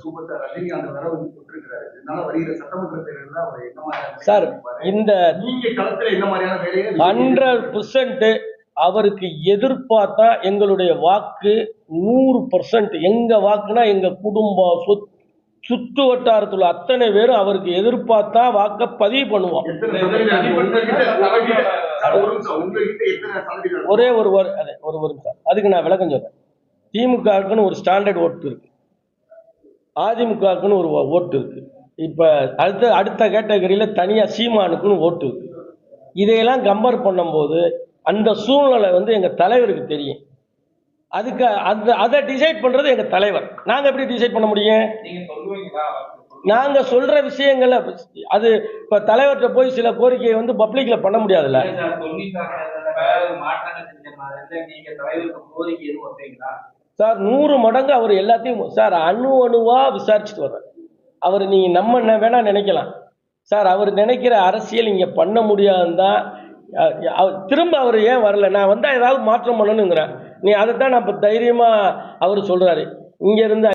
Super star Rajinikanth வர வந்து கொடுத்திருக்கிறாரு. இதனால வருகிற சட்டமன்ற தேர்தலில் அவர் என்ன மாதிரியான சார் இந்த நீங்க களத்துல என்ன மாதிரியான வேலையை 100% அவருக்கு எதிர்பார்த்தா எங்களுடைய வாக்கு 100%. எங்க வாக்குனா எங்க குடும்பம் சுற்று வட்டாரத்துல அத்தனை பேரும் அவருக்கு எதிர்பார்த்தா வாக்க பதிவு பண்ணுவோம். ஒரே ஒரு நிமிஷம் அதுக்கு நான் விளக்கம் சொல்றேன். திமுகவுக்குன்னு ஒரு ஸ்டாண்டர்ட் ஓட்டு இருக்கு, அதிமுகவுக்குன்னு ஒரு ஓட்டு இருக்கு, இப்ப அடுத்த கேட்டகரியில தனியா சீமானுக்குன்னு ஓட்டு இருக்கு. இதையெல்லாம் கம்பேர் பண்ணும்போது அந்த சூழ்நிலை வந்து எங்க தலைவருக்கு தெரியும். அதுக்கு அதை டிசைட் பண்றது எங்க தலைவர். நாங்க எப்படி டிசைட் பண்ண முடியும்? நாங்க சொல்ற விஷயங்கள்ல அது இப்ப தலைவர்கிட்ட போய் சில கோரிக்கையை வந்து பப்ளிக்ல பண்ண முடியாதுல்ல. சார் 100 மடங்கு அவர் எல்லாத்தையும் சார் அணுவா விசாரிச்சுட்டு வர்றார். அவர் நீங்க நம்ம வேணா நினைக்கலாம் சார், அவர் நினைக்கிற அரசியல் இங்க பண்ண முடியாதுதான். திரும்ப அவர் ஏன் வரல, நான் வந்தா ஏதாவது மாற்றம் பண்ணணுங்கிறேன். நீ அதைத்தான் நான் இப்ப தைரியமா அவர் சொல்றாரு. இங்க இருந்து